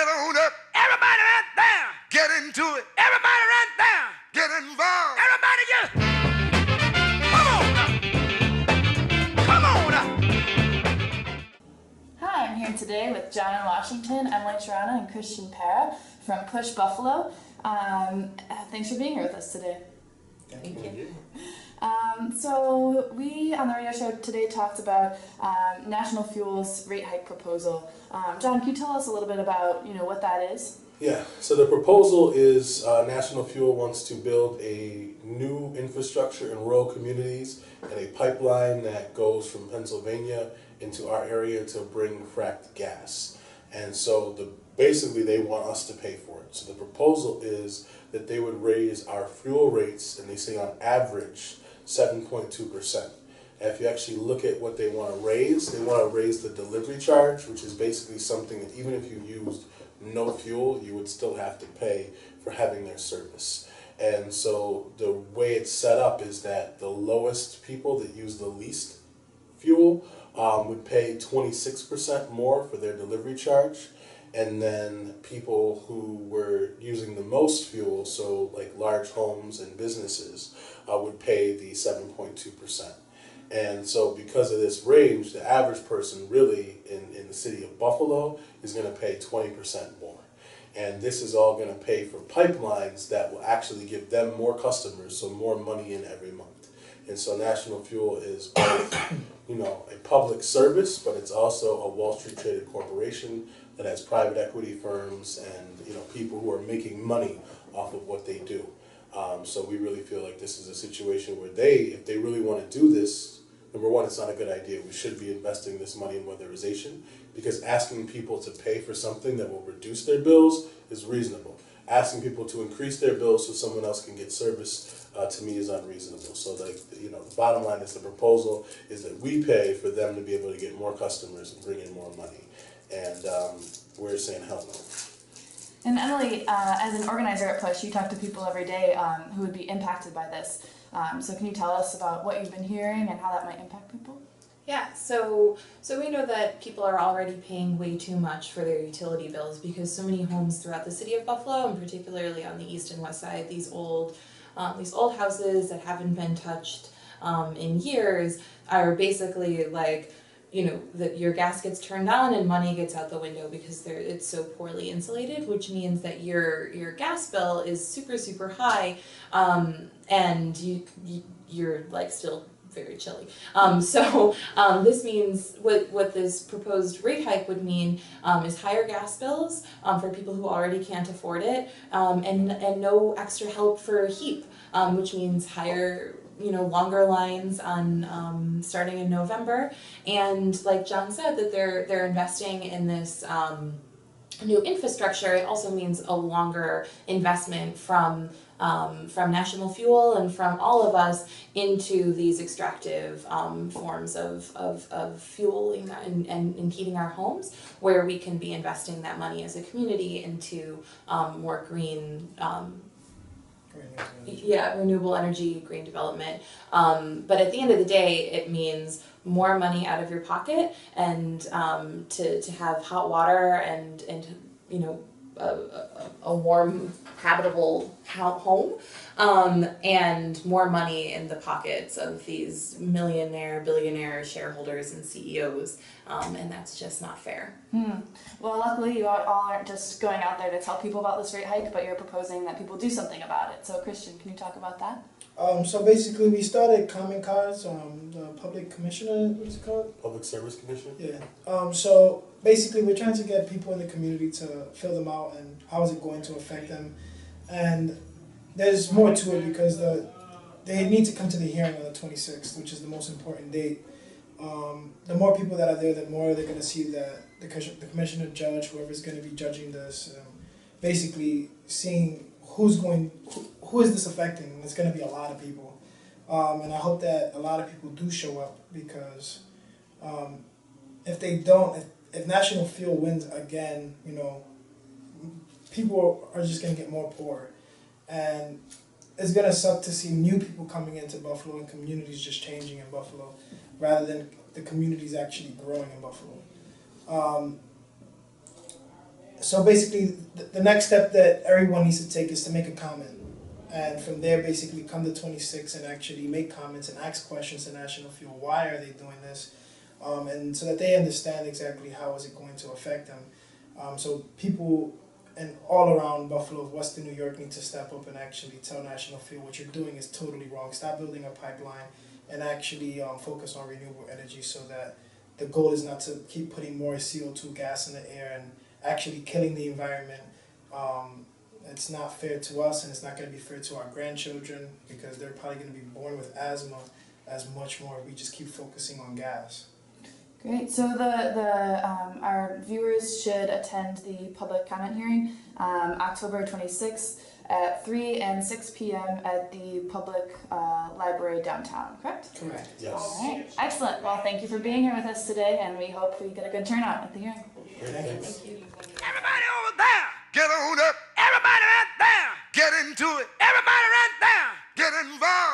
Get on up. Everybody right there. Get into it. Everybody right there. Get involved. Everybody just come on up. Come on up. Hi, I'm here today with John in Washington, Emily Terrana, and Chirstian Parra from Push Buffalo. Thanks for being here with us today. Thank you. So we on the radio show today talked about National Fuel's rate hike proposal. John, can you tell us a little bit about what that is? Yeah, so the proposal is National Fuel wants to build a new infrastructure in rural communities and a pipeline that goes from Pennsylvania into our area to bring fracked gas. And so basically they want us to pay for it. So the proposal is that they would raise our fuel rates, and they say on average 7.2%. And if you actually look at what they want to raise the delivery charge, which is basically something that even if you used no fuel, you would still have to pay for having their service. And so the way it's set up is that the lowest people that use the least fuel would pay 26% more for their delivery charge. And then people who were using the most fuel, so like large homes and businesses, would pay the 7.2%. And so because of this range, the average person really in the city of Buffalo is going to pay 20% more. And this is all going to pay for pipelines that will actually give them more customers, so more money in every month. And so National Fuel is both, a public service, but it's also a Wall Street traded corporation that has private equity firms and people who are making money off of what they do. So we really feel like this is a situation where if they really want to do this, number one, it's not a good idea. We should be investing this money in weatherization, because asking people to pay for something that will reduce their bills is reasonable. Asking people to increase their bills so someone else can get service, to me, is unreasonable. So the bottom line is the proposal is that we pay for them to be able to get more customers and bring in more money. And we're saying hell no. And Emily, as an organizer at Push, you talk to people every day who would be impacted by this. So can you tell us about what you've been hearing and how that might impact people? Yeah, so we know that people are already paying way too much for their utility bills because so many homes throughout the city of Buffalo, and particularly on the east and west side, these old houses that haven't been touched in years are basically like, that your gas gets turned on and money gets out the window because it's so poorly insulated, which means that your gas bill is super, super high, and you're like still very chilly. This means what this proposed rate hike would mean is higher gas bills for people who already can't afford it, and no extra help for heat, which means higher longer lines on starting in November. And like John said, that they're investing in this new infrastructure. It also means a longer investment from National Fuel and from all of us into these extractive forms of fueling and heating our homes, where we can be investing that money as a community into more green renewable energy, green development. But at the end of the day, it means more money out of your pocket, and to have hot water and a warm, habitable home, and more money in the pockets of these millionaire, billionaire shareholders and CEOs, and that's just not fair. Well, luckily you all aren't just going out there to tell people about this rate hike, but you're proposing that people do something about it. So Chirstian, can you talk about that? So basically we started common cards, the public commissioner, what's it called? Public Service Commission? Yeah. So basically we're trying to get people in the community to fill them out and how is it going to affect them. And there's more to it because they need to come to the hearing on the 26th, which is the most important date. The more people that are there, the more they're going to see that the commissioner, judge, whoever's going to be judging this, basically seeing who is this affecting. It's going to be a lot of people. And I hope that a lot of people do show up, because if they don't, if National Fuel wins again, people are just going to get more poor. And it's going to suck to see new people coming into Buffalo and communities just changing in Buffalo, rather than the communities actually growing in Buffalo. So basically, the next step that everyone needs to take is to make a comment. And from there, basically, come to 26 and actually make comments and ask questions to National Fuel. Why are they doing this? And so that they understand exactly how is it going to affect them. So people and all around Buffalo, Western New York, need to step up and actually tell National Fuel what you're doing is totally wrong. Stop building a pipeline and actually focus on renewable energy, so that the goal is not to keep putting more CO2 gas in the air and actually killing the environment. It's not fair to us, and it's not going to be fair to our grandchildren, because they're probably going to be born with asthma as much more if we just keep focusing on gas. Great. So our viewers should attend the public comment hearing October 26th at 3 and 6 p.m. at the public library downtown, correct? Correct. Yes. All right. Excellent. Well, thank you for being here with us today, and we hope we get a good turnout at the hearing. Great, thanks. Everybody over there, get on up. Everybody right there, get into it. Everybody right there, get involved.